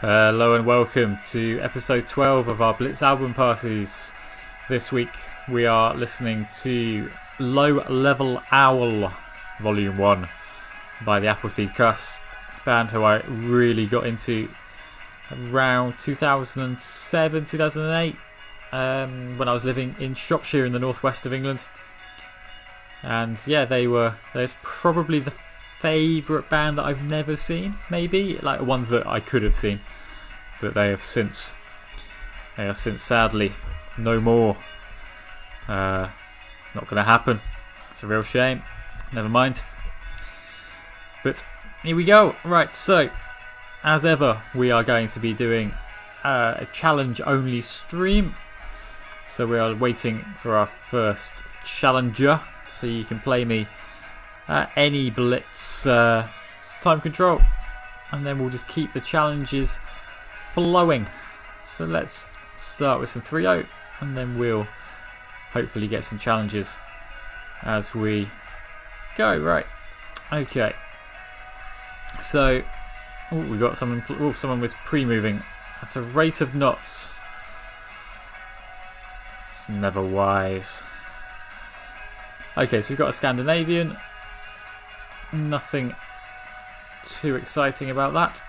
Hello and welcome to episode 12 of our Blitz Album Parties. This week we are listening to Low Level Owl Volume 1 by the Appleseed Cuss, band who I really got into around 2007, 2008 when I was living in Shropshire in the northwest of England. And yeah, they're probably the favourite band that I've never seen, maybe like ones that I could have seen, but they are since sadly no more. It's not going to happen. It's a real shame. Never mind. But here we go. Right, so as ever, we are going to be doing a challenge only stream. So we are waiting for our first challenger, so you can play me any Blitz time control, and then we'll just keep the challenges flowing. So let's start with some 3-0, and then we'll hopefully get some challenges as we go. Right, okay, so we got someone was pre-moving at a rate of knots. It's never wise. Okay, so we've got a Scandinavian. Nothing too exciting about that.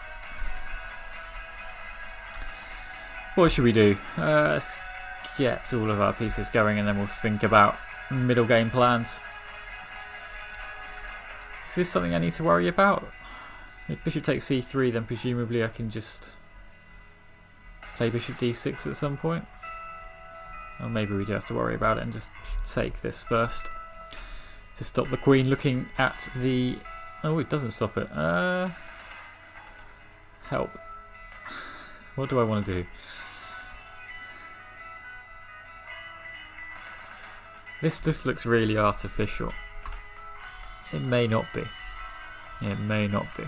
What should we do? Let's get all of our pieces going and then we'll think about middle game plans. Is this something I need to worry about? If bishop takes c3, then presumably I can just play bishop d6 at some point. Or maybe we do have to worry about it and just take this first to stop the queen looking at the... Oh, it doesn't stop it. Help. What do I want to do? This just looks really artificial. It may not be. It may not be.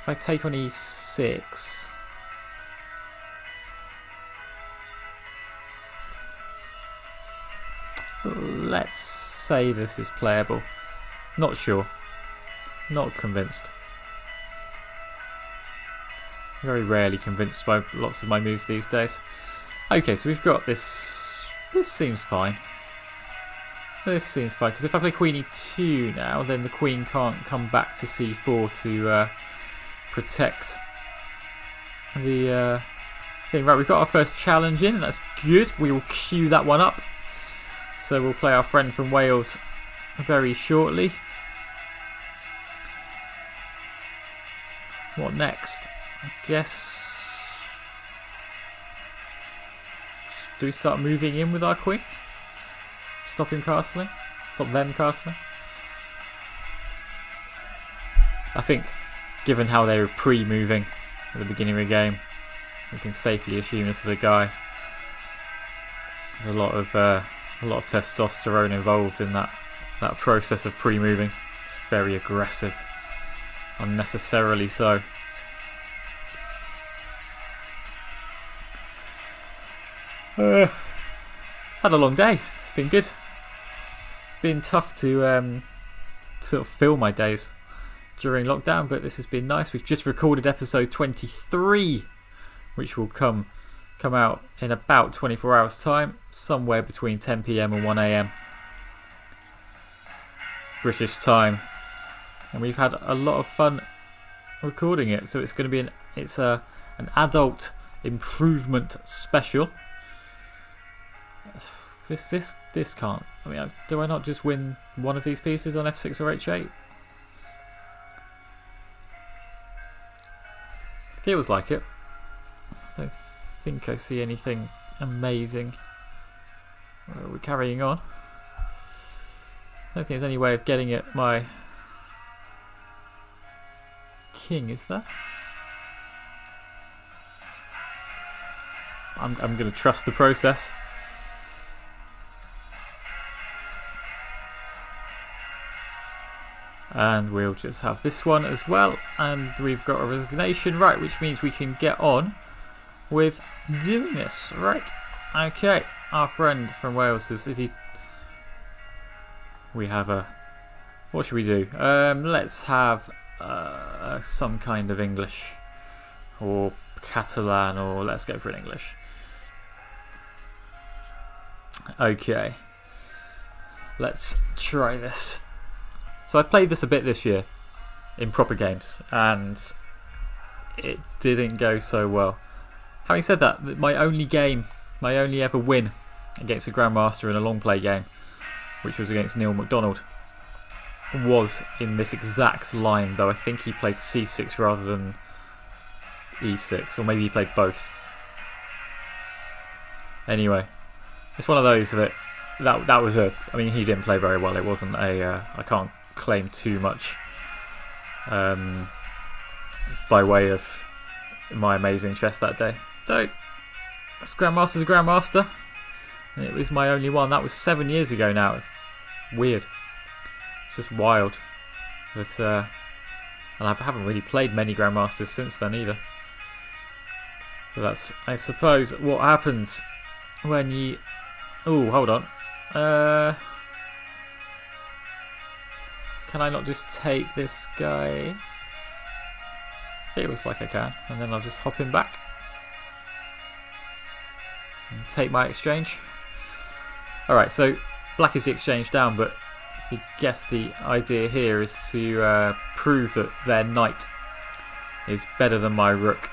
If I take on e6... Let's say this is playable. Not sure. Not convinced. Very rarely convinced by lots of my moves these days. Okay, so we've got this. This seems fine. This seems fine, because if I play queen e2 now, then the queen can't come back to c4 to protect the thing. Right, we've got our first challenge in, and that's good. We will queue that one up. So we'll play our friend from Wales very shortly. What next? I guess... Do we start moving in with our queen? Stop him castling? Stop them castling? I think, given how they were pre-moving at the beginning of the game, we can safely assume this is a guy. There's a lot of testosterone involved in that process of pre-moving. It's very aggressive, unnecessarily so. Had a long day. It's been good. It's been tough to sort of fill my days during lockdown, but this has been nice. We've just recorded episode 23, which will come out in about 24 hours time, somewhere between 10 PM and 1 AM British time, and we've had a lot of fun recording it. So it's going to be an adult improvement special. This can't. I mean, do I not just win one of these pieces on f6 or h8? Feels like it. I don't think I see anything amazing. We're carrying on. I don't think there's any way of getting at my king, is there? I'm going to trust the process. And we'll just have this one as well. And we've got a resignation, right, which means we can get on with doing this. Right, okay. Our friend from Wales is he... We have a... What should we do? Let's have some kind of English or Catalan, or let's go for an English. Okay, let's try this. So I played this a bit this year in proper games, and it didn't go so well. Having said that, my only ever win against a Grandmaster in a long play game, which was against Neil MacDonald, was in this exact line, though I think he played C6 rather than E6, or maybe he played both. Anyway, it's one of those that was I mean, he didn't play very well. It wasn't I can't claim too much by way of my amazing chess that day. Though, Grandmaster's a Grandmaster. And it was my only one. That was 7 years ago now. Weird. It's just wild. But, and I haven't really played many Grandmasters since then either. But that's, I suppose, what happens when you... Oh, hold on. Can I not just take this guy? Feels like I can. And then I'll just hop him back. And take my exchange. Alright, so black is the exchange down, but I guess the idea here is to prove that their knight is better than my rook.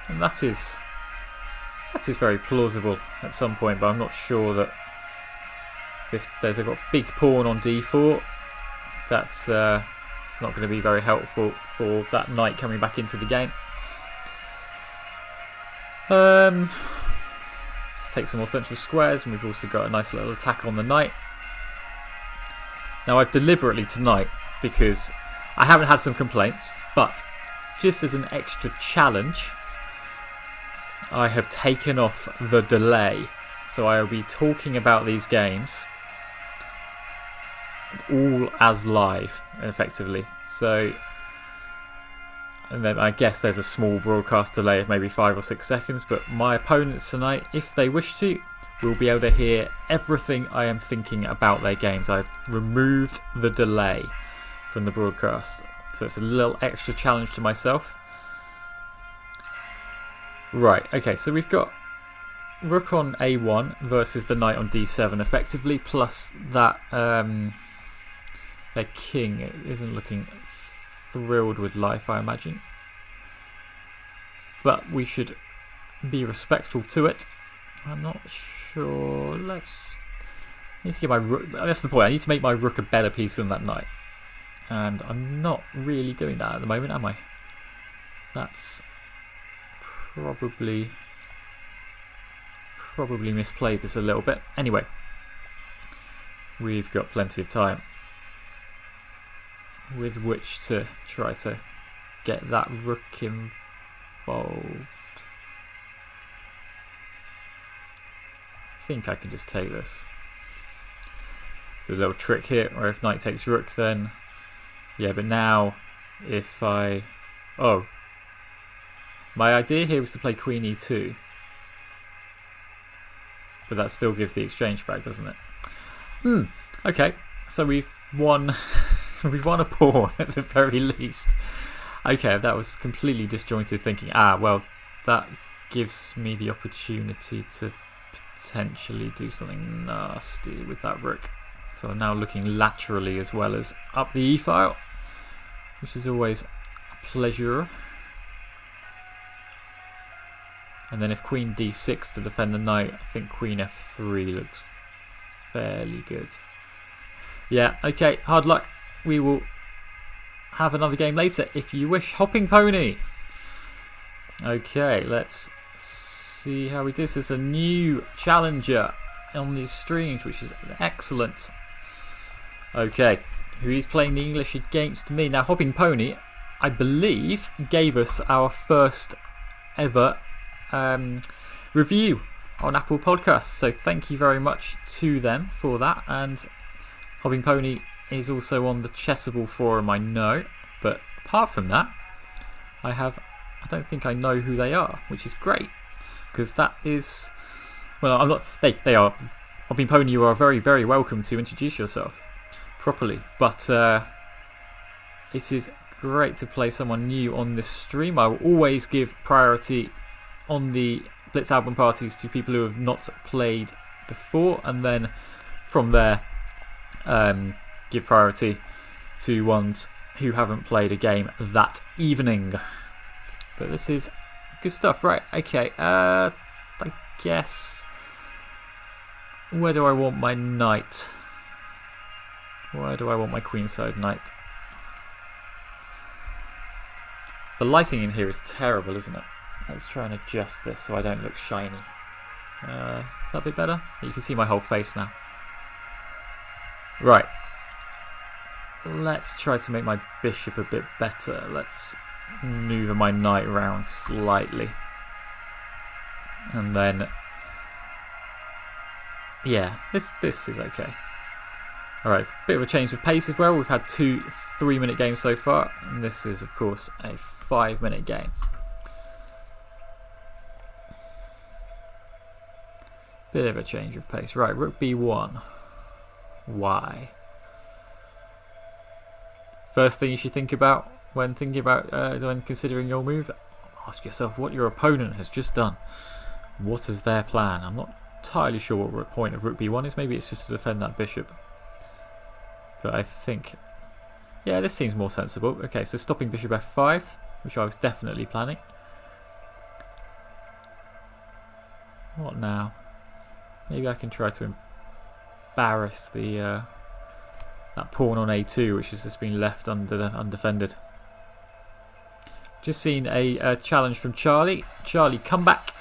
And that is very plausible at some point, but I'm not sure that there's a big pawn on d4. That's it's not going to be very helpful for that knight coming back into the game. Let's take some more central squares, and we've also got a nice little attack on the knight. Now I've deliberately tonight, because I haven't had some complaints, but just as an extra challenge, I have taken off the delay. So I will be talking about these games all as live, effectively. So, and then I guess there's a small broadcast delay of maybe 5 or 6 seconds, but my opponents tonight, if they wish to, will be able to hear everything I am thinking about their games. I've removed the delay from the broadcast, so it's a little extra challenge to myself. Right, okay, so we've got rook on a1 versus the knight on d7 effectively, plus that their king isn't looking thrilled with life, I imagine. But we should be respectful to it. I'm not sure. I need to get my rook. That's the point. I need to make my rook a better piece than that knight. And I'm not really doing that at the moment, am I? That's probably misplayed this a little bit. Anyway, we've got plenty of time with which to try to get that rook involved. I think I can just take this. There's a little trick here where if knight takes rook, then yeah, but now if I... Oh, my idea here was to play queen e2, but that still gives the exchange back, doesn't it? Okay, so we've won. We've won a pawn at the very least. Okay, that was completely disjointed thinking. Well, that gives me the opportunity to potentially do something nasty with that rook. So I'm now looking laterally as well as up the e-file, which is always a pleasure. And then if queen d6 to defend the knight, I think queen f3 looks fairly good. Yeah, okay, hard luck. We will have another game later if you wish. Hopping Pony. Okay, let's see how we do. This is a new challenger on these streams, which is excellent. Okay, who is playing the English against me? Now, Hopping Pony, I believe, gave us our first ever review on Apple Podcasts. So thank you very much to them for that. And Hopping Pony is also on the Chessable forum, I know, but apart from that, I don't think I know who they are, which is great, because that is, well, I'm not, they are, Hopping Pony, you are very, very welcome to introduce yourself properly, but it is great to play someone new on this stream. I will always give priority on the Blitz Album Parties to people who have not played before, and then from there give priority to ones who haven't played a game that evening. But this is good stuff. Right, okay, I guess, where do I want my knight? Where do I want my queenside knight? The lighting in here is terrible, isn't it? Let's try and adjust this so I don't look shiny. That bit better? You can see my whole face now. Right. Let's try to make my bishop a bit better. Let's maneuver my knight around slightly. And then, yeah, this is okay. Alright, bit of a change of pace as well. We've had 2 3-minute games so far, and this is of course a 5-minute game. Bit of a change of pace. Right, rook b1. Why? First thing you should think about when when considering your move, ask yourself what your opponent has just done. What is their plan? I'm not entirely sure what point of rook b1 is. Maybe it's just to defend that bishop. But I think, yeah, this seems more sensible. Okay, so stopping bishop f5, which I was definitely planning. What now? Maybe I can try to embarrass the that pawn on a2, which has just been left undefended. Just seen a challenge from Charlie. Charlie, come back.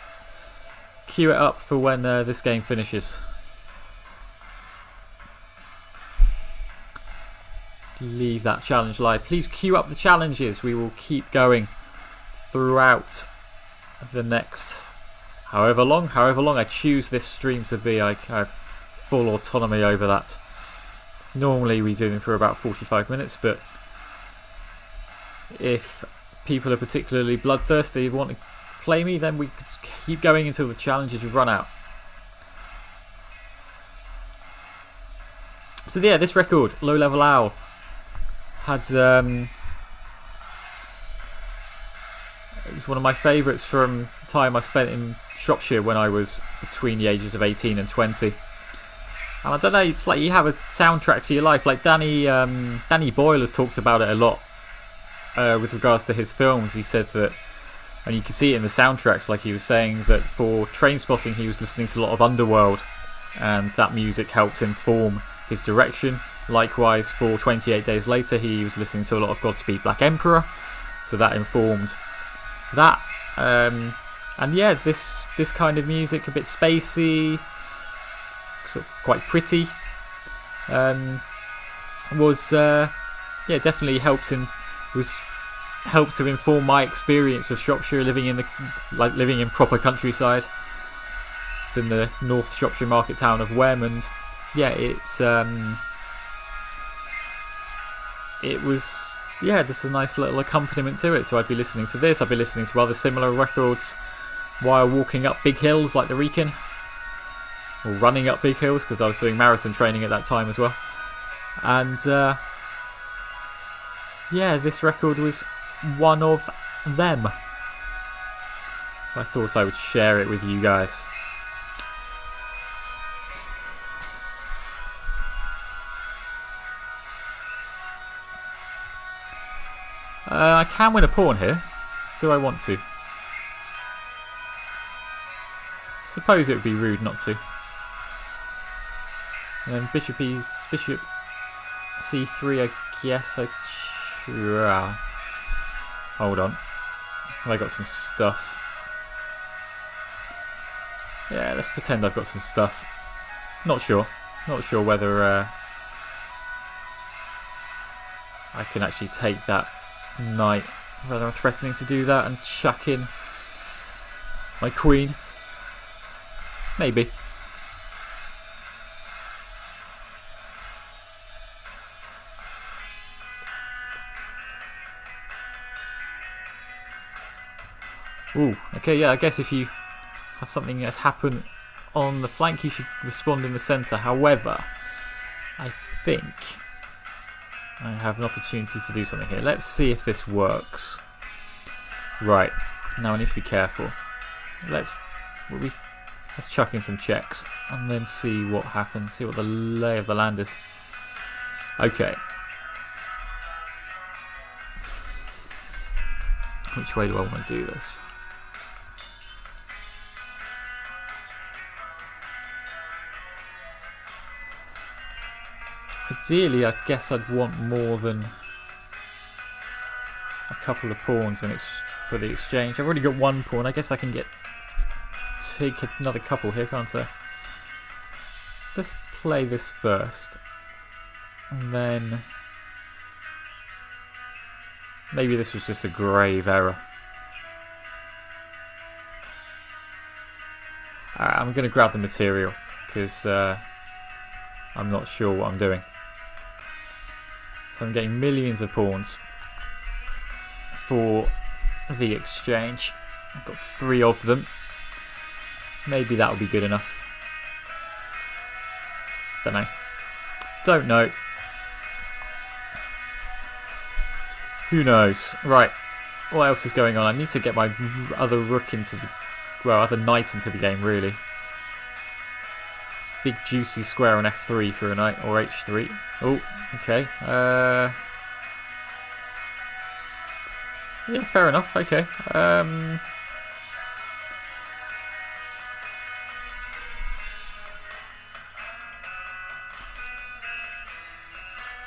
Queue it up for when this game finishes. Leave that challenge live. Please queue up the challenges. We will keep going throughout the next however long I choose this stream to be. I have full autonomy over that. Normally we do them for about 45 minutes, but if people are particularly bloodthirsty and want to play me, then we could keep going until the challenges run out. So yeah, this record, Low Level Owl, had it was one of my favourites from the time I spent in Shropshire when I was between the ages of 18 and 20. And I don't know, it's like you have a soundtrack to your life. Like Danny Boyle has talked about it a lot with regards to his films. He said that, and you can see it in the soundtracks, like he was saying that for Trainspotting he was listening to a lot of Underworld, and that music helped him form his direction. Likewise, for 28 Days Later, he was listening to a lot of Godspeed Black Emperor, so that informed that. And yeah, this kind of music, a bit spacey, sort of quite pretty, was yeah, definitely helped to inform my experience of Shropshire, living in proper countryside. It's in the North Shropshire market town of Wem, and yeah, it was, yeah, just a nice little accompaniment to it. So I'd be listening to this, I'd be listening to other similar records while walking up big hills like the Wrekin, or running up big hills, because I was doing marathon training at that time as well. And yeah, this record was one of them. I thought I would share it with you guys. I can win a pawn here. Do I want to? Suppose it would be rude not to. And then bishop c3, I guess hold on. Have I got some stuff? Yeah, let's pretend I've got some stuff. Not sure. Not sure whether I can actually take that knight. Whether I'm threatening to do that and chuck in my queen. Maybe. Ooh, okay, yeah, I guess if you have something that's happened on the flank, you should respond in the centre. However, I think I have an opportunity to do something here. Let's see if this works. Right, now I need to be careful. Let's chuck in some checks and then see what happens, see what the lay of the land is. Okay. Which way do I want to do this? Ideally, I guess I'd want more than a couple of pawns for the exchange. I've already got one pawn. I guess I can take another couple here, can't I? Let's play this first. And then maybe this was just a grave error. Alright, I'm going to grab the material because I'm not sure what I'm doing. So I'm getting millions of pawns for the exchange. I've got 3 of them. Maybe that'll be good enough. Don't know. Who knows? Right. What else is going on? I need to get my other rook into the... well, other knight into the game, really. Big juicy square on f3 for a knight, or h3. Oh, okay. Yeah, fair enough. Okay.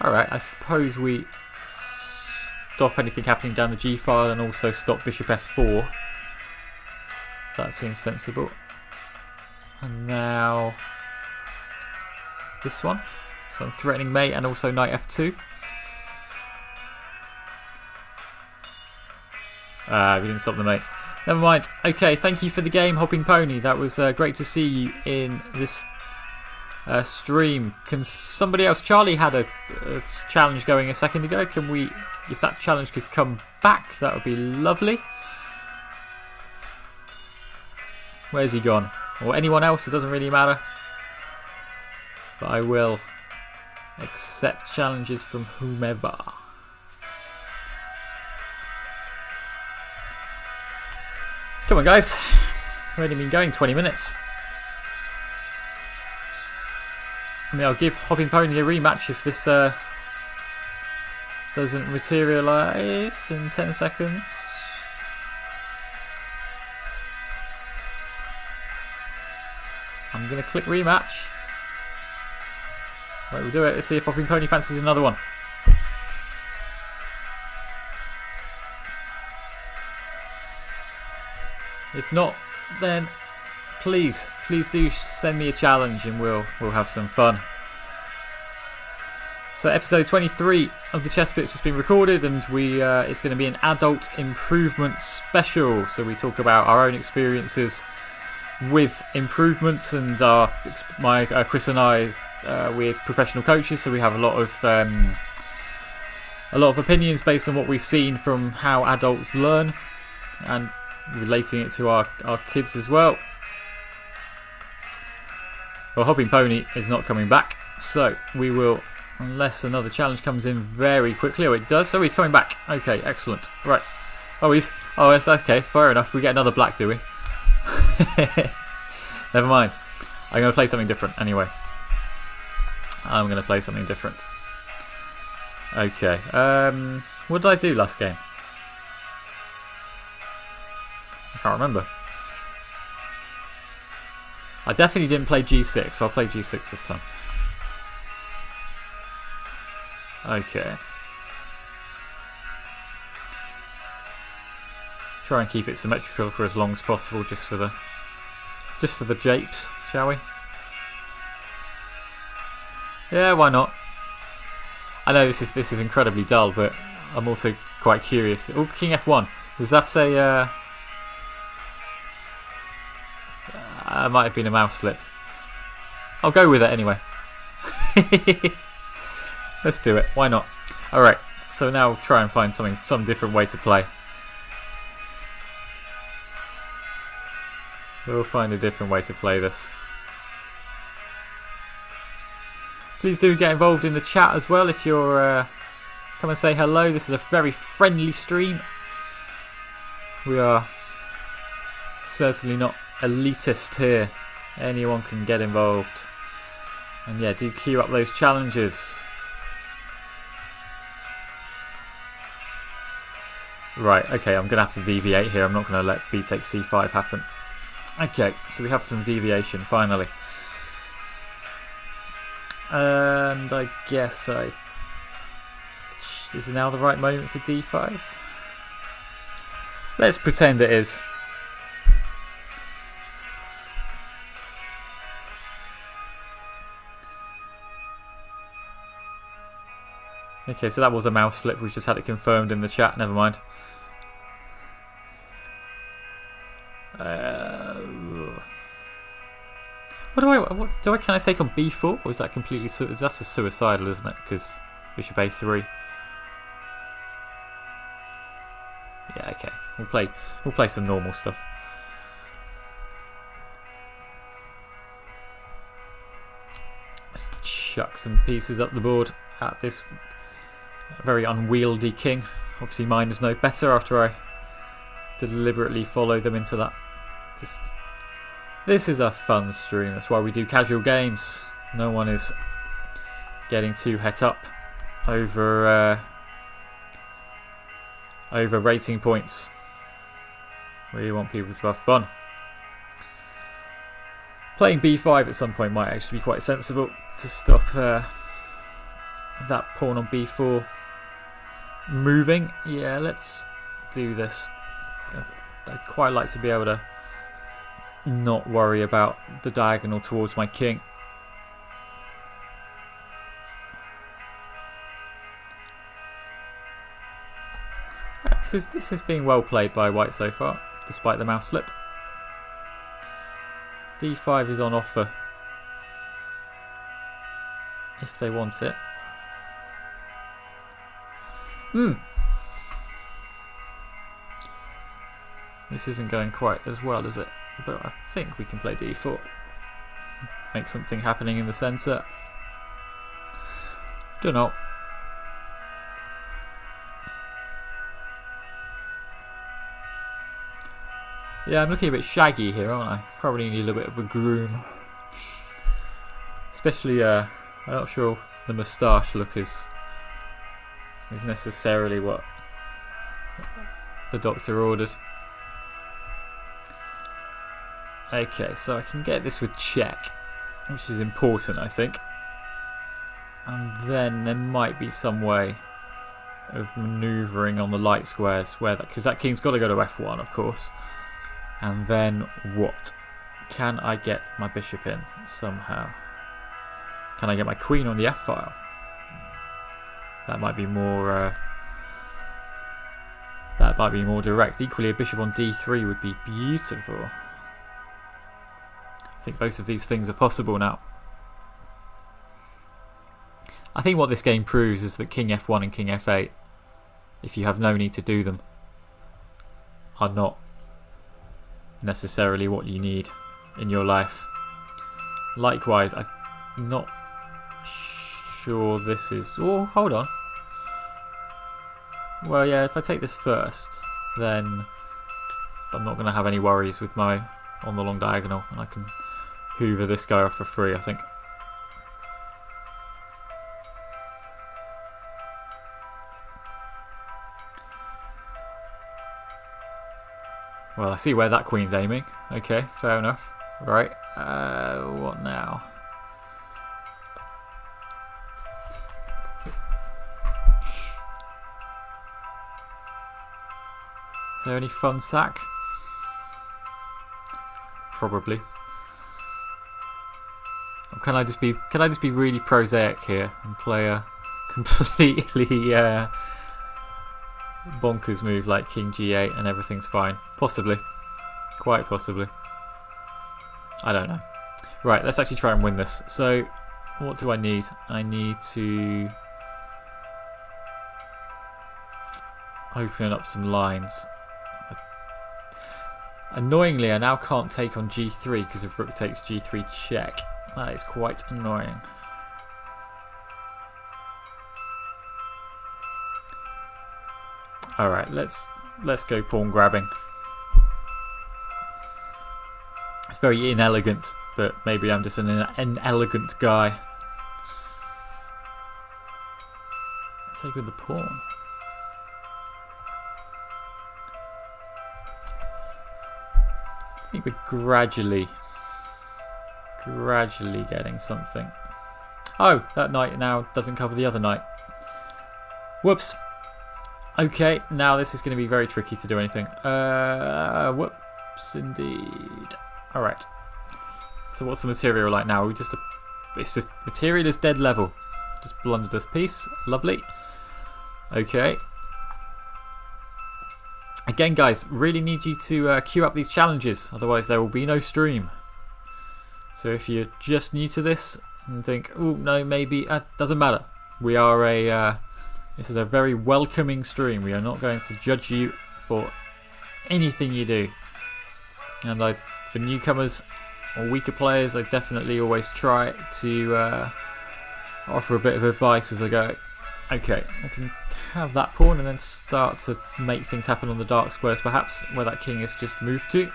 Alright, I suppose we stop anything happening down the g file and also stop bishop f4. That seems sensible. And now this one. So I'm threatening mate and also knight f2. We didn't stop the mate. Never mind. Okay, thank you for the game, Hopping Pony. That was great to see you in this stream. Can somebody else? Charlie had a challenge going a second ago. Can we, if that challenge could come back, that would be lovely. Where's he gone? Or anyone else? It doesn't really matter. But I will accept challenges from whomever. Come on, guys. Already been going 20 minutes. I mean, I'll give Hopping Pony a rematch if this doesn't materialise in 10 seconds. I'm going to click rematch. Right, we'll do it. Let's see if Hopping Pony fancies another one. If not, then please do send me a challenge and we'll have some fun. So episode 23 of the Chess Blitz has been recorded, and it's going to be an adult improvement special. So we talk about our own experiences with improvements, and Chris and I, we're professional coaches, so we have a lot of opinions based on what we've seen from how adults learn, and relating it to our kids as well. Well, Hopping Pony is not coming back, so we will, unless another challenge comes in very quickly. Oh, it does. So he's coming back. Okay, excellent. Right. Oh, that's okay. Fair enough. We get another black, do we? Never mind. I'm going to play something different anyway. I'm going to play something different. Okay. What did I do last game? I can't remember. I definitely didn't play g6, so I'll play g6 this time. Okay. Try and keep it symmetrical for as long as possible, just for the japes, shall we? Yeah, why not? I know this is incredibly dull, but I'm also quite curious. Oh, King F1. Was that a? It might have been a mouse slip. I'll go with it anyway. Let's do it. Why not? All right. So now we'll try and find some different way to play. We'll find a different way to play this. Please do get involved in the chat as well if you're Come and say hello. This is a very friendly stream. We are certainly not elitist here. Anyone can get involved. And yeah, do queue up those challenges. Right, okay, I'm going to have to deviate here. I'm not going to let B take C5 happen. Okay, so we have some deviation, finally. And I guess is now the right moment for D5? Let's pretend it is. Okay, so that was a mouse slip. We've just had it confirmed in the chat. Never mind. Can I take on B4? Or is that completely... That's a suicidal, isn't it? Because bishop A3. Yeah, okay. We'll play some normal stuff. Let's chuck some pieces up the board at this very unwieldy king. Obviously mine is no better after I deliberately follow them into that. This is a fun stream. That's why we do casual games. No one is getting too het up over rating points. We want people to have fun. Playing B5 at some point might actually be quite sensible to stop that pawn on B4 moving. Yeah, let's do this. I'd quite like to be able to not worry about the diagonal towards my king. This is being well played by white so far, despite the mouse slip. D5 is on offer if they want it. This isn't going quite as well, is it? But I think we can play D4. Make something happening in the centre. Don't know. Yeah, I'm looking a bit shaggy here, aren't I? Probably need a little bit of a groom. Especially, I'm not sure the moustache look is necessarily what the doctor ordered. Okay, so I can get this with check, which is important, I think. And then there might be some way of manoeuvring on the light squares where that, because that king's got to go to F1, of course. And then what? Can I get my bishop in somehow? Can I get my queen on the F file? That might be more. That might be more direct. Equally, a bishop on D3 would be beautiful. I think both of these things are possible now. I think what this game proves is that King F1 and King F8, if you have no need to do them, are not necessarily what you need in your life. Likewise, I'm not sure this is... Oh, hold on. Well, yeah, if I take this first, then I'm not going to have any worries with my on the long diagonal, and I can hoover this guy off for free, I think. Well, I see where that queen's aiming. Okay, fair enough. Right, what now? Is there any fun sack? Probably. Or can I just be really prosaic here and play a completely bonkers move like King G8 and everything's fine? Possibly. Quite possibly. I don't know. Right, let's actually try and win this. So, what do I need? I need to open up some lines. Annoyingly, I now can't take on G3 because if rook takes G3 check. That is quite annoying. All right, let's go pawn grabbing. It's very inelegant, but maybe I'm just an inelegant guy. Take with the pawn. I think we're gradually getting something. Oh, that knight now doesn't cover the other knight. Whoops. Okay, now this is going to be very tricky to do anything. Whoops, indeed. All right. So what's the material like now? It's just material is dead level. Just blundered a piece. Lovely. Okay. Again, guys, really need you to queue up these challenges. Otherwise, there will be no stream. So if you're just new to this and think, oh, no, maybe, doesn't matter. We are this is a very welcoming stream. We are not going to judge you for anything you do. And for newcomers or weaker players, I definitely always try to offer a bit of advice as I go. Okay, I can have that pawn and then start to make things happen on the dark squares, perhaps, where that king has just moved to.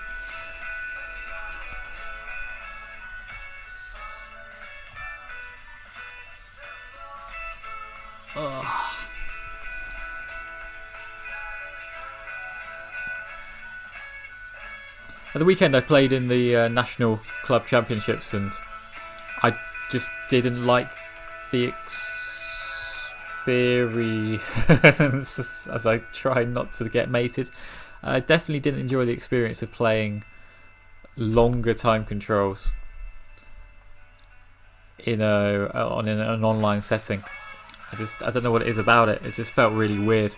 At the weekend I played in the National Club Championships and I just didn't like the experience as I tried not to get mated. I definitely didn't enjoy the experience of playing longer time controls in an online setting. I don't know what it is about it. It just felt really weird.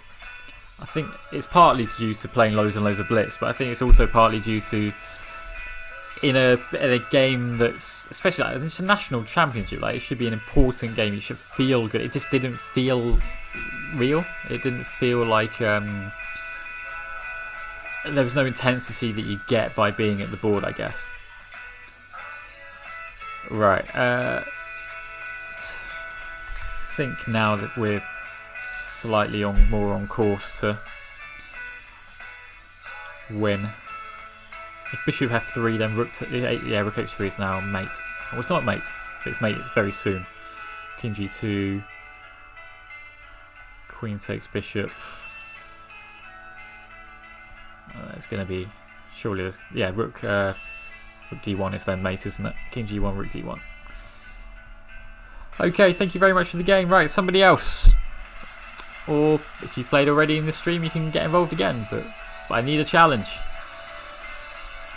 I think it's partly due to playing loads and loads of Blitz, but I think it's also partly due to in a game that's, especially like, it's a national championship, like it should be an important game. You should feel good. It just didn't feel real. It didn't feel like there was no intensity that you get by being at the board, I guess. Right. I think now that we're slightly more on course to win. If bishop f3, then rook rook h3 is now mate. Well, it's not mate, but it's mate. It's very soon. King g2, queen takes bishop. It's going to be surely there's rook d1 is then mate, isn't it? King g1, rook d1. Okay, thank you very much for the game. Right, somebody else. Or if you've played already in the stream, you can get involved again. But I need a challenge.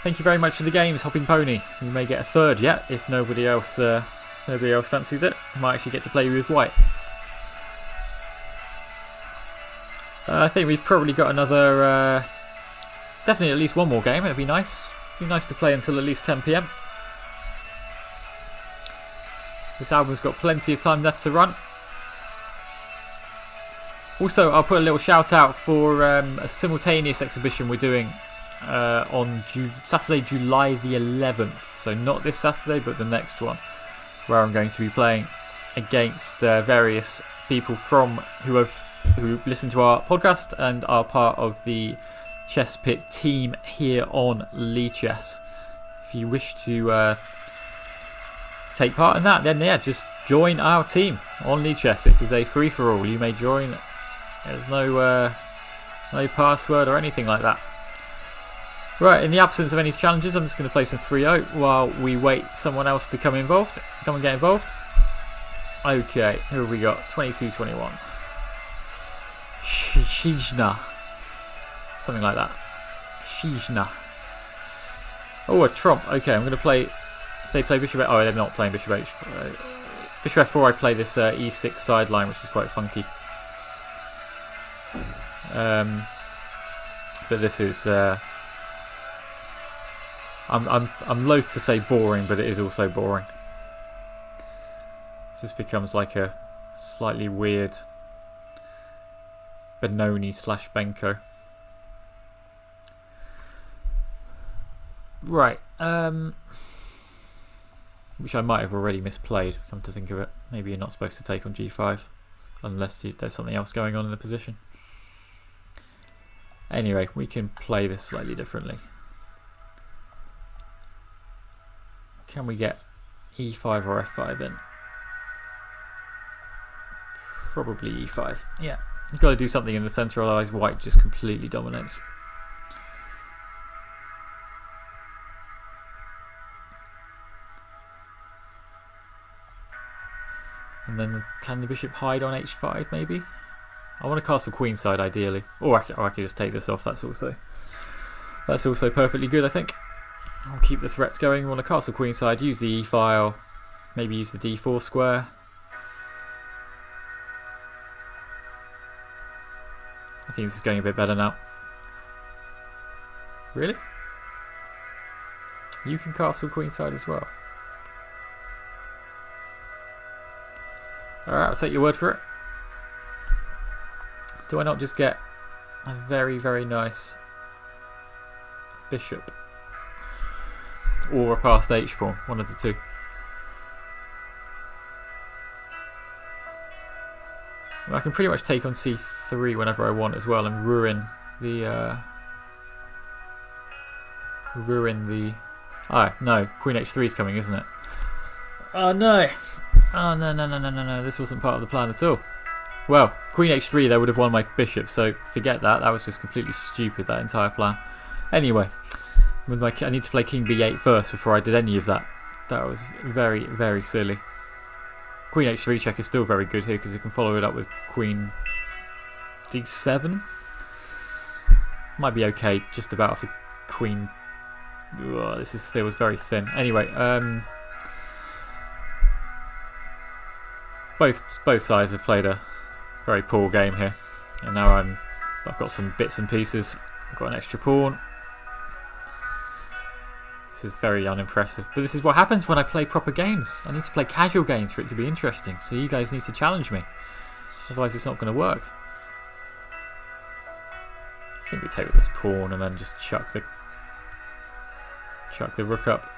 Thank you very much for the games, Hopping Pony. You may get a third yet if nobody else fancies it. You might actually get to play with white. I think we've probably got another, definitely at least one more game. It'd be nice. It'd be nice to play until at least 10 PM. This album's got plenty of time left to run. Also, I'll put a little shout out for a simultaneous exhibition we're doing on Saturday, July the 11th. So not this Saturday, but the next one, where I'm going to be playing against various people who listen to our podcast and are part of the Chess Pit team here on Lee Chess. If you wish to take part in that, then just join our team on Lee Chess. This is a free for all. You may join. There's no password or anything like that. Right, in the absence of any challenges, I'm just going to play some 3-0 while we wait someone else to come and get involved. Okay, who have we got? 22-21. Shijna. Something like that. Shijna. Oh, a trump. Okay, I'm going to play. If they play bishop, they're not playing bishop h. Bishop f4. I play this e6 sideline, which is quite funky. But this is. I'm loath to say boring, but it is also boring. This becomes like a slightly weird Benoni / Benko. Right. Which I might have already misplayed, come to think of it. Maybe you're not supposed to take on g5 unless there's something else going on in the position. Anyway, we can play this slightly differently. Can we get e5 or f5 in? Probably e5. Yeah, you've got to do something in the centre, otherwise white just completely dominates. And then can the bishop hide on h5 maybe? I want to castle queenside ideally, or I could just take this off. That's also perfectly good, I think. I'll keep the threats going. We want to castle queenside, use the e file, maybe use the d4 square. I think this is going a bit better now. Really? You can castle queenside as well. Alright, I'll take your word for it. Do I not just get a very, very nice bishop? Or a passed h-pawn, one of the two. I can pretty much take on c3 whenever I want as well and ruin the... Oh, no, queen h3 is coming, isn't it? Oh no! Oh no, this wasn't part of the plan at all. Well, queen h3 there would have won my bishop, so forget that. That was just completely stupid, that entire plan. Anyway, with my, I need to play king b8 first before I did any of that. That was very, very silly. Queen h3 check is still very good here because you can follow it up with queen d7. Might be okay just about after queen... Oh, this still was very thin. Anyway, both sides have played a very poor game here, and now I've got some bits and pieces. I've got an extra pawn. This is very unimpressive, but this is what happens when I play proper games. I need to play casual games for it to be interesting, so you guys need to challenge me, otherwise it's not going to work. I think we take with this pawn and then just chuck the rook up.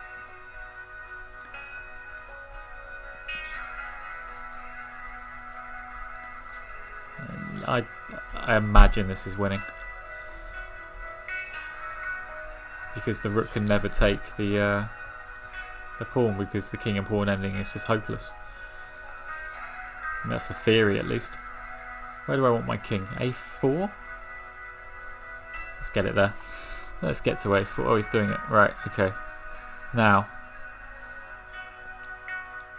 I imagine this is winning, because the rook can never take the pawn, because the king and pawn ending is just hopeless. And that's the theory, at least. Where do I want my king? a4? Let's get it there. Let's get to a4. Oh, he's doing it. Right, okay. Now,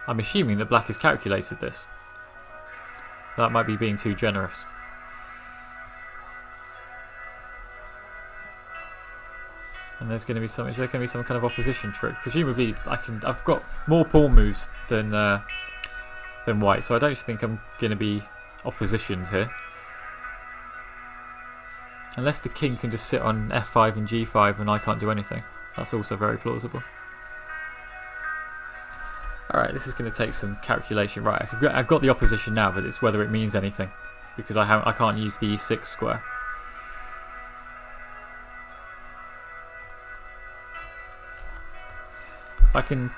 I'm assuming that black has calculated this. That might be being too generous. And there's going to be some. Is there going to be some kind of opposition trick? Presumably, I've got more pawn moves than white, so I don't think I'm going to be oppositions here. Unless the king can just sit on f5 and g5 and I can't do anything. That's also very plausible. Alright, this is going to take some calculation. Right, I've got the opposition now, but it's whether it means anything, because I can't use the e6 square. I can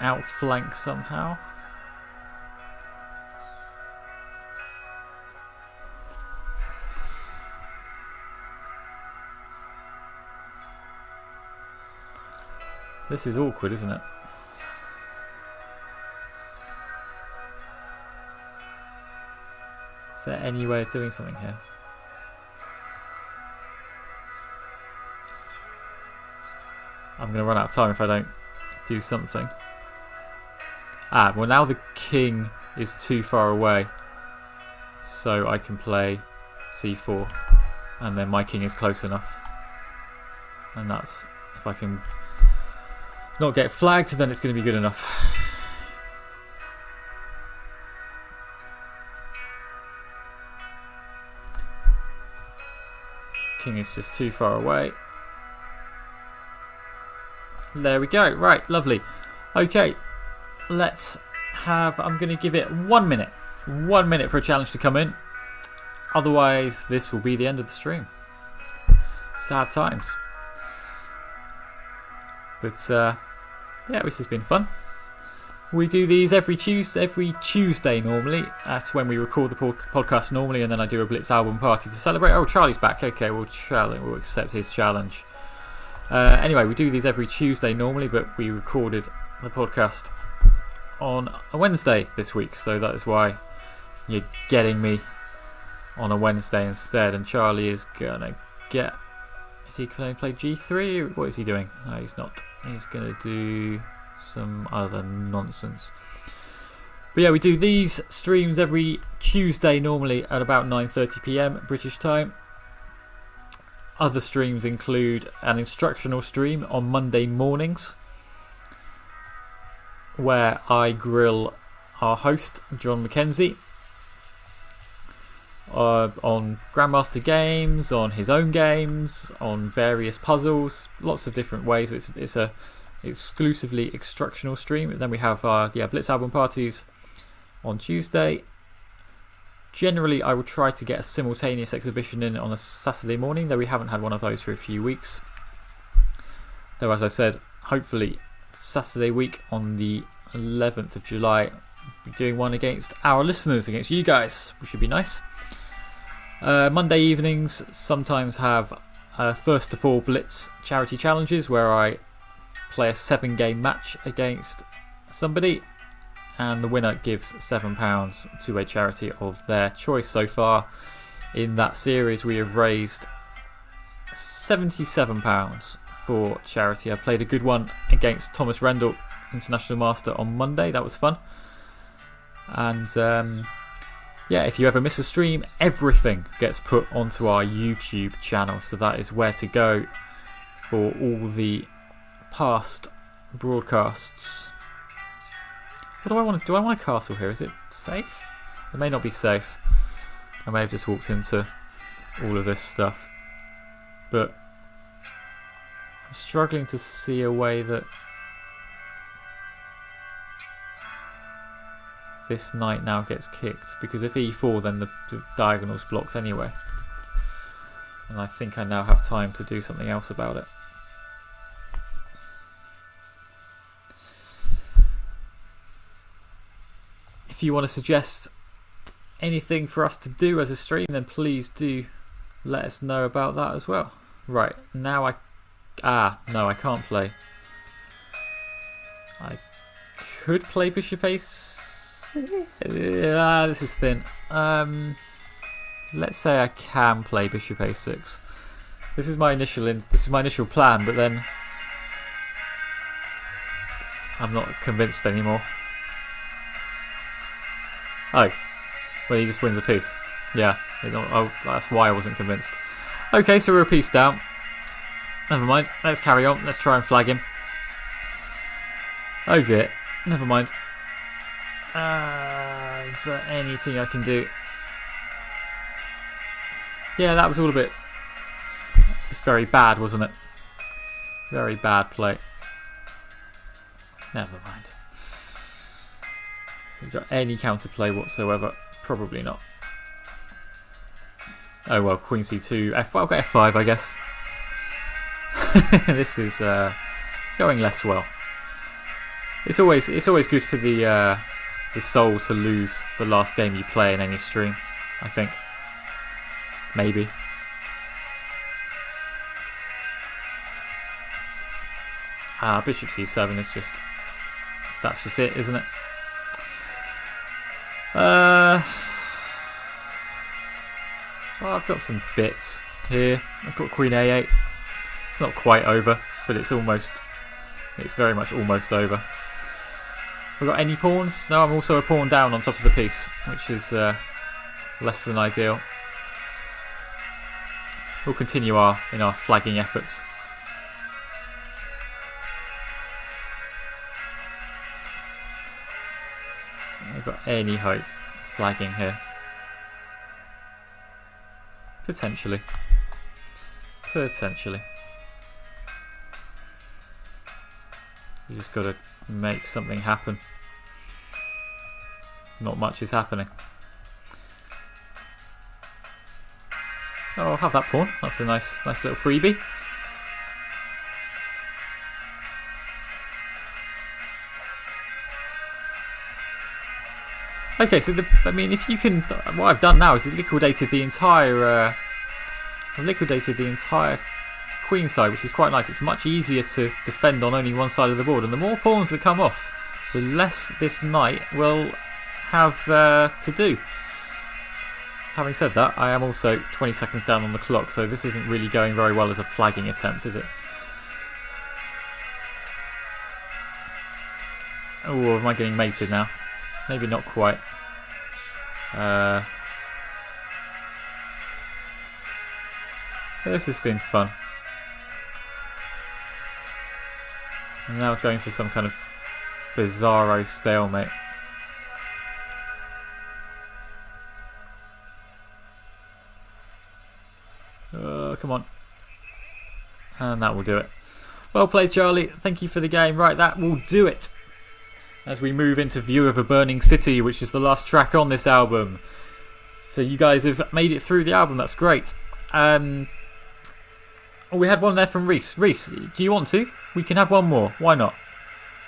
outflank somehow. This is awkward, isn't it? Is there any way of doing something here? I'm going to run out of time if I don't do something. Ah, well now the king is too far away, so I can play c4, and then my king is close enough. And that's, if I can not get flagged, then it's going to be good enough. King is just too far away. There we go. Right, lovely. Okay, let's have... I'm going to give it 1 minute. 1 minute for a challenge to come in. Otherwise, this will be the end of the stream. Sad times. But, yeah, this has been fun. We do these every Tuesday normally. That's when we record the podcast normally, and then I do a Blitz Album Party to celebrate. Oh, Charlie's back. Okay, we'll accept his challenge. Anyway, we do these every Tuesday normally, but we recorded the podcast on a Wednesday this week, so that is why you're getting me on a Wednesday instead. And Charlie is gonna get... Is he going to play G3? What is he doing? No, he's not. He's going to do some other nonsense. But yeah, we do these streams every Tuesday normally at about 9:30 PM British time. Other streams include an instructional stream on Monday mornings where I grill our host John McKenzie on Grandmaster games, on his own games, on various puzzles, lots of different ways. It's a exclusively instructional stream. And then we have our Blitz Album Parties on Tuesday. Generally, I will try to get a simultaneous exhibition in on a Saturday morning, though we haven't had one of those for a few weeks. Though, as I said, hopefully Saturday week on the 11th of July, we'll be doing one against our listeners, against you guys, which should be nice. Monday evenings sometimes have first of all Blitz charity challenges where I play a 7-game match against somebody, and the winner gives £7 to a charity of their choice. So far in that series we have raised £77 for charity. I played a good one against Thomas Rendell, International Master, on Monday. That was fun. And if you ever miss a stream, everything gets put onto our YouTube channel, so that is where to go for all the past broadcasts. What do I want? Do I want a castle here? Is it safe? It may not be safe. I may have just walked into all of this stuff, but I'm struggling to see a way that this knight now gets kicked, because if e4 then the diagonal's blocked anyway, and I think I now have time to do something else about it. If you want to suggest anything for us to do as a stream, then please do let us know about that as well. Right, now no, I can't play. I could play bishop a6. This is thin. Let's say I can play bishop a6. This is my initial plan, but then I'm not convinced anymore. Oh, well, he just wins a piece. Yeah, that's why I wasn't convinced. Okay, so we're a piece down. Never mind. Let's carry on. Let's try and flag him. Oh dear. Never mind. Is there anything I can do? Yeah, that was all a bit just very bad, wasn't it? Very bad play. Never mind. So, got any counterplay whatsoever? Probably not. Oh well, Queen C2, F5. I'll get F5, I guess. This is going less well. It's always good for the soul to lose the last game you play in any stream, I think. Maybe. Bishop C7 is just... That's just it, isn't it? Well, I've got some bits here. I've got Queen A8. It's not quite over, but it's very much almost over. Have I got any pawns? No, I'm also a pawn down on top of the piece, which is less than ideal. We'll continue in our flagging efforts. I've got any hope flagging here. Potentially. Potentially. You just got to make something happen. Not much is happening. Oh, I'll have that pawn. That's a nice little freebie. Okay, so I mean, if you can, what I've done now is liquidated the entire queen side, which is quite nice. It's much easier to defend on only one side of the board, and the more pawns that come off, the less this knight will have to do. Having said that, I am also 20 seconds down on the clock, so this isn't really going very well as a flagging attempt, is it? Oh, am I getting mated now? Maybe not quite. This has been fun. I'm now going for some kind of bizarro stalemate. Come on. And that will do it. Well played, Charlie. Thank you for the game. Right, that will do it. As we move into View of a Burning City, which is the last track on this album. So you guys have made it through the album. That's great. Oh, we had one there from Reese. Reese, do you want to? We can have one more. Why not?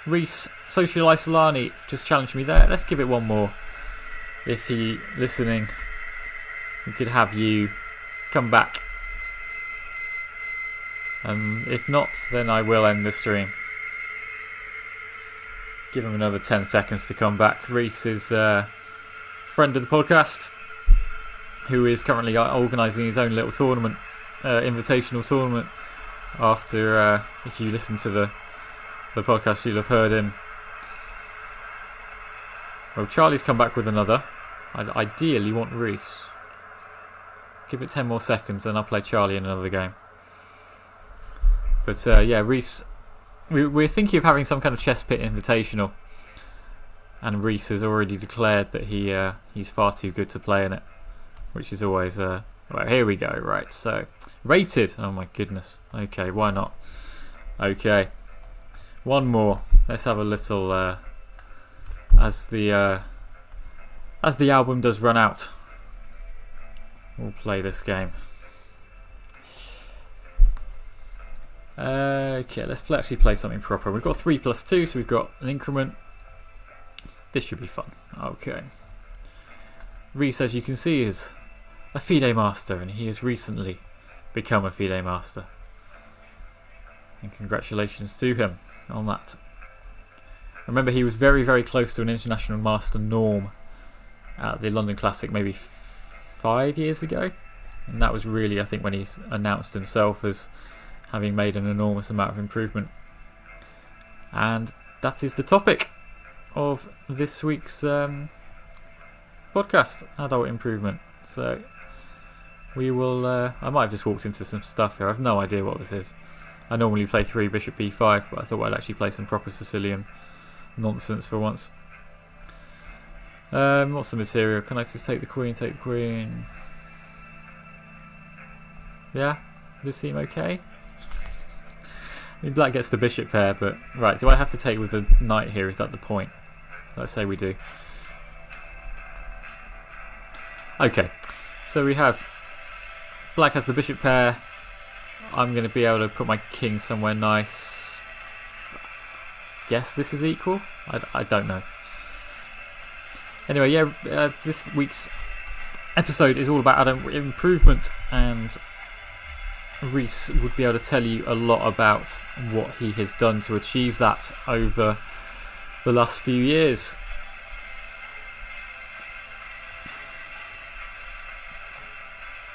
Reese, Social Isolani just challenged me there. Let's give it one more. If he listening, we could have you come back. If not, then I will end the stream. Give him another 10 seconds to come back. Reese is a friend of the podcast who is currently organising his own little tournament, invitational tournament. After, if you listen to the podcast, you'll have heard him. Well, Charlie's come back with another. I'd ideally want Reese. Give it 10 more seconds, then I'll play Charlie in another game. But yeah, Reese, we're thinking of having some kind of chess pit invitational, and Reese has already declared that he's far too good to play in it, which is always right. Here we go. Right, so rated. Oh my goodness. Okay, why not? Okay, one more. Let's have a little as the album does run out. We'll play this game. Okay, let's actually play something proper. We've got 3+2, so we've got an increment. This should be fun. Okay. Reese, as you can see, is a FIDE master, and he has recently become a FIDE master. And congratulations to him on that. Remember, he was very, very close to an international master norm at the London Classic maybe 5 years ago. And that was really, I think, when he announced himself as having made an enormous amount of improvement. And that is the topic of this week's podcast, adult improvement. So we will I might have just walked into some stuff here. I have no idea what this is. I normally play 3 bishop b5, but I thought I'd actually play some proper Sicilian nonsense for once. What's the material? Can I just take the queen? Take the queen. Yeah, does this seem okay? I mean, black gets the bishop pair, but right, do I have to take with the knight here? Is that the point? Let's say we do. Okay, so we have black has the bishop pair. I'm going to be able to put my king somewhere nice. Guess this is equal? I don't know. Anyway, yeah, this week's episode is all about adult improvement, and Reese would be able to tell you a lot about what he has done to achieve that over the last few years.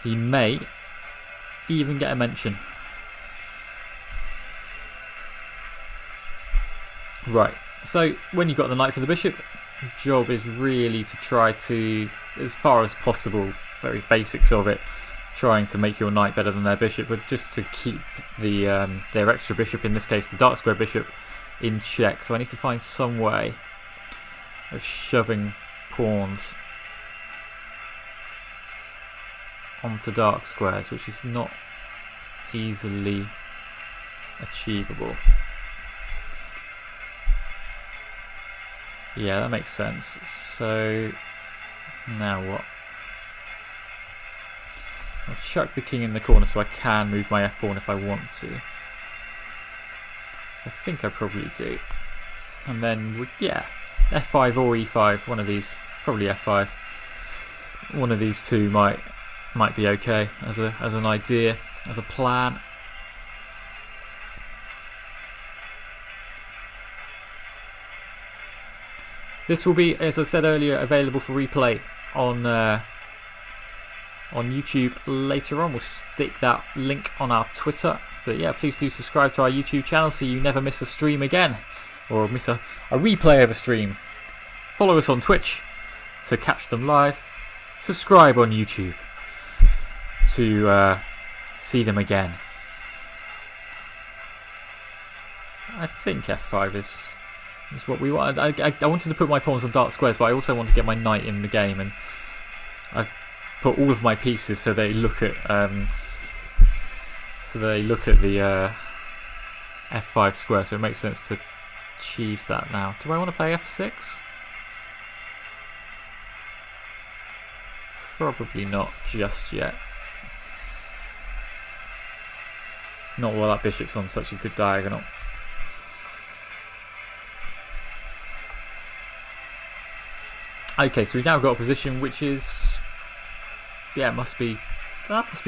He may even get a mention. Right, so when you've got the knight for the bishop, the job is really to try to, as far as possible, very basics of it, trying to make your knight better than their bishop, but just to keep the their extra bishop, in this case the dark square bishop, in check. So I need to find some way of shoving pawns onto dark squares, which is not easily achievable. Yeah, that makes sense. So now what? I'll chuck the king in the corner so I can move my f-pawn if I want to. I think I probably do. And then, yeah, f5 or e5, one of these Probably f5. One of these two might be okay as an idea, as a plan. This will be, as I said earlier, available for replay on YouTube later on. We'll stick that link on our Twitter. But yeah, please do subscribe to our YouTube channel so you never miss a stream again, or miss a replay of a stream. Follow us on Twitch to catch them live. Subscribe on YouTube to see them again. I think f5 is what we want. I wanted to put my pawns on dark squares, but I also want to get my knight in the game, and I've put all of my pieces so they look at the f5 square, so it makes sense to achieve that now. Do I want to play f6? Probably not just yet. Not while that bishop's on such a good diagonal. Okay, so we've now got a position which is, yeah, that must be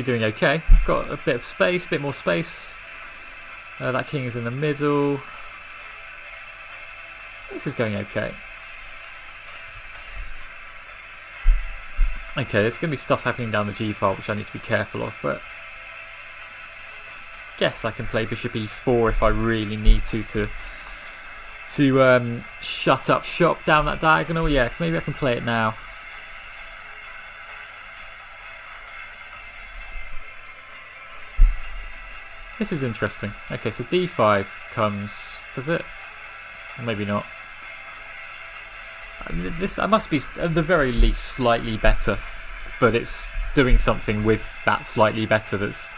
doing okay. I've got a bit of space, a bit more space. That king is in the middle. This is going okay. Okay, there's going to be stuff happening down the g file which I need to be careful of, but I guess I can play bishop e4 if I really need to shut up shop down that diagonal. Yeah, maybe I can play it now. This is interesting. Okay, so d5 comes, does it? Maybe not. This I must be at the very least slightly better, but it's doing something with that slightly better that's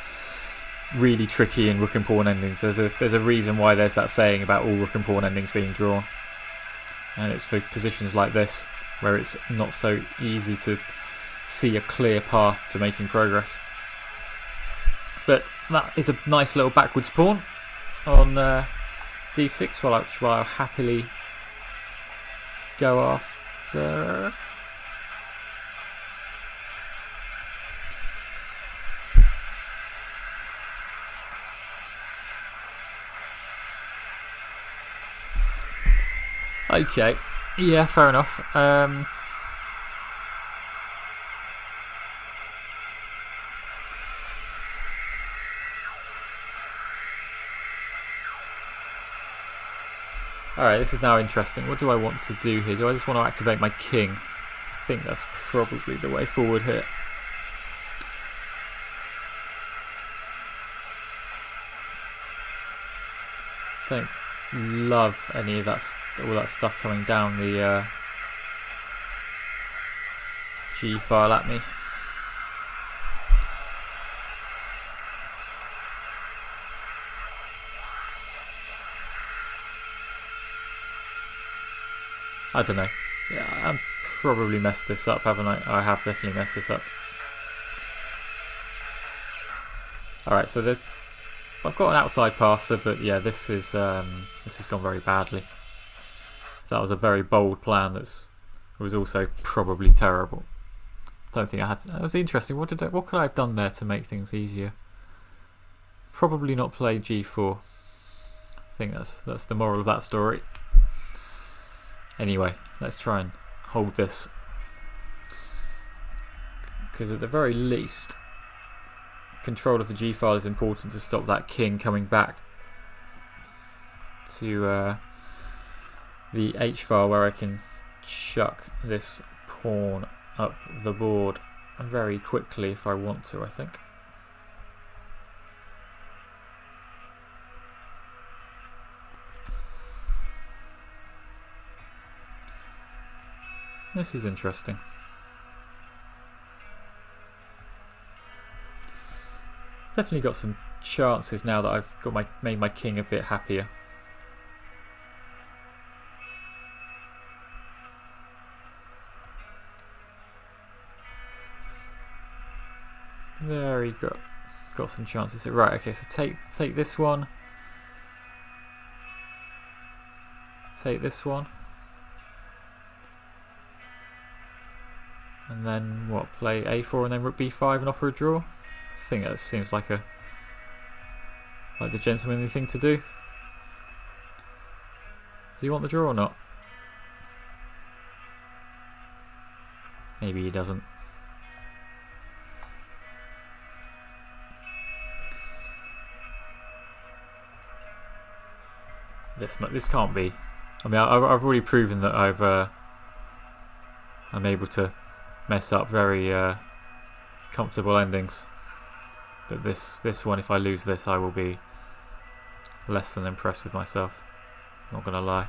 really tricky in rook and pawn endings. There's a reason why there's that saying about all rook and pawn endings being drawn, and it's for positions like this where it's not so easy to see a clear path to making progress. But that is a nice little backwards pawn on d6, which I'll happily go after. Okay, yeah, fair enough. Alright, this is now interesting. What do I want to do here? Do I just want to activate my king? I think that's probably the way forward here. Don't love any of that, all that stuff coming down the G file at me. I don't know. Yeah, I've probably messed this up, haven't I? I have definitely messed this up. Alright, so I've got an outside passer, but yeah, this has gone very badly. So that was a very bold plan that was also probably terrible. Don't think I had to, that was interesting. What could I have done there to make things easier? Probably not play g4. I think that's the moral of that story. Anyway, let's try and hold this, because at the very least control of the G file is important to stop that king coming back to the H file, where I can chuck this pawn up the board very quickly if I want to, I think. This is interesting. Definitely got some chances now that I've got made my king a bit happier. Very good. Got some chances. Right, okay, so take this one. Take this one. And then what? Play a4 and then rook b5 and offer a draw? I think that seems like the gentlemanly thing to do. Does he want the draw or not? Maybe he doesn't. This can't be. I mean, I've already proven that I'm able to mess up very comfortable endings. But this one, if I lose this, I will be less than impressed with myself. Not gonna lie.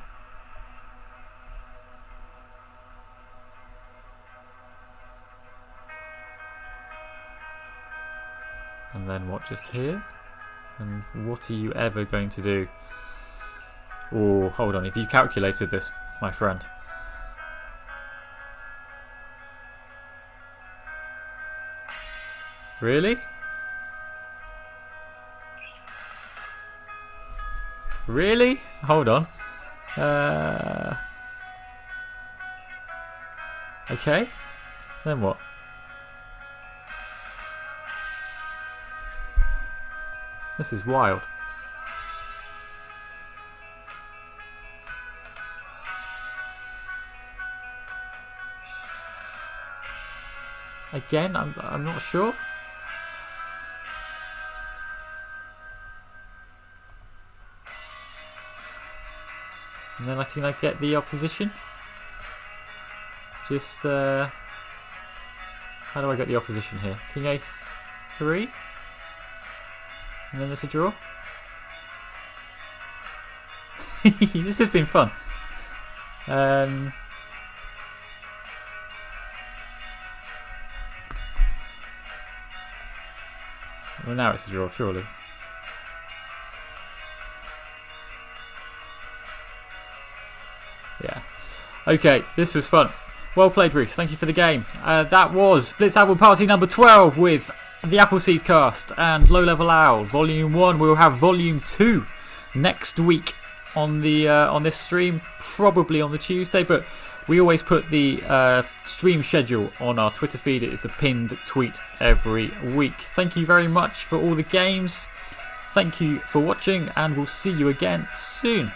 And then what? Just here? And what are you ever going to do? Oh, hold on. If you calculated this, my friend. Really? Really? Hold on. Okay. Then what? This is wild. Again, I'm not sure. And then can I get the opposition? Just how do I get the opposition here? King A3, and then it's a draw. This has been fun. Well, now it's a draw, surely. Yeah. Okay, this was fun. Well played, Reese. Thank you for the game. That was Blitz Album Party number 12 with the Appleseed Cast and Low Level Owl. Volume 1. We'll have Volume 2 next week on the on this stream, probably on the Tuesday, but we always put the stream schedule on our Twitter feed. It is the pinned tweet every week. Thank you very much for all the games. Thank you for watching, and we'll see you again soon.